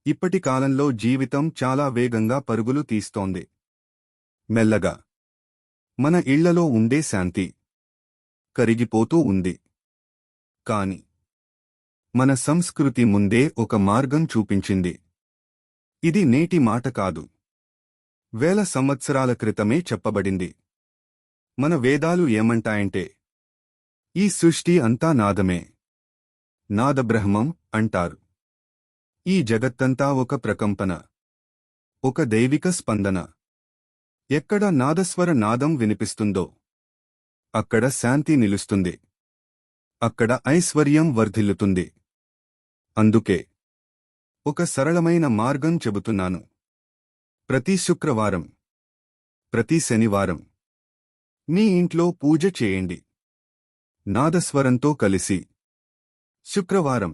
ఇప్పటి కాలంలో జీవితం చాలా వేగంగా పరుగులు తీస్తోంది. మెల్లగా మన ఇళ్లలో ఉండే శాంతి కరిగిపోతూ ఉంది. కాని మన సంస్కృతి ముందే ఒక మార్గం చూపించింది. ఇది నేటి మాట కాదు, వేల సంవత్సరాల క్రితమే చెప్పబడింది. మన వేదాలు ఏమంటాయంటే, ఈ సృష్టి అంతా నాదమే, నాదబ్రహ్మం అంటారు. ఈ జగత్తంతా ఒక ప్రకంపన, ఒక దైవిక స్పందన. ఎక్కడ నాదస్వర నాదం వినిపిస్తుందో అక్కడ శాంతి నిలుస్తుంది, అక్కడ ఐశ్వర్యం వర్ధిల్లుతుంది. అందుకే ఒక సరళమైన మార్గం చెబుతున్నాను. ప్రతి శుక్రవారం, ప్రతి శనివారం మీ ఇంట్లో పూజ చేయండి నాదస్వరంతో కలిసి. శుక్రవారం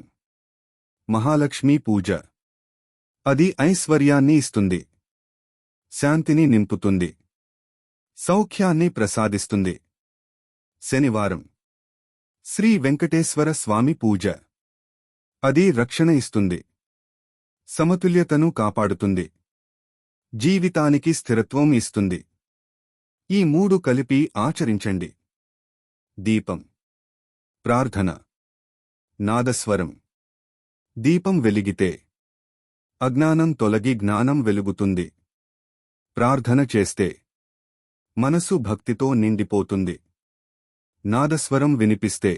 మహాలక్ష్మీ పూజ. అది ఐశ్వర్యాన్ని ఇస్తుంది, శాంతిని నింపుతుంది, సౌఖ్యాన్ని ప్రసాదిస్తుంది. శనివారం శ్రీ వెంకటేశ్వర స్వామి పూజ. అది రక్షణ ఇస్తుంది, సమతుల్యతను కాపాడుతుంది, జీవితానికి స్థిరత్వం ఇస్తుంది. ఈ మూడు కలిపి ఆచరించండి. దీపం, ప్రార్థన, నాదస్వరం. దీపం వెలిగితే అజ్ఞానం తొలగి జ్ఞానం వెలుగుతుంది. ప్రార్థన చేస్తే మనసు భక్తితో నిండిపోతుంది. నాదస్వరం వినిపిస్తే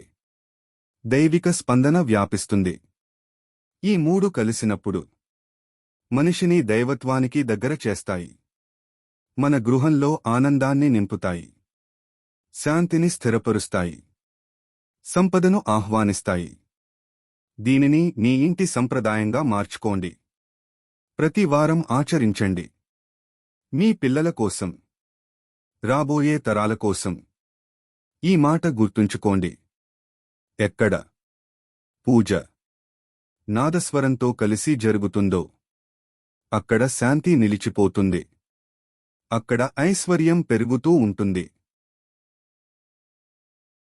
దైవిక స్పందన వ్యాపిస్తుంది. ఈ మూడు కలిసినప్పుడు మనిషిని దైవత్వానికి దగ్గర చేస్తాయి. మన గృహంలో ఆనందాన్ని నింపుతాయి, శాంతిని స్థిరపరుస్తాయి, సంపదను ఆహ్వానిస్తాయి. దీనిని మీ ఇంటి సంప్రదాయంగా మార్చుకోండి. ప్రతి వారం ఆచరించండి. మీ పిల్లల కోసం, రాబోయే తరాల కోసం. ఈ మాట గుర్తుంచుకోండి. ఎక్కడ పూజ నాదస్వరంతో కలిసి జరుగుతుందో అక్కడ శాంతి నిలిచిపోతుంది, అక్కడ ఐశ్వర్యం పెరుగుతూ ఉంటుంది.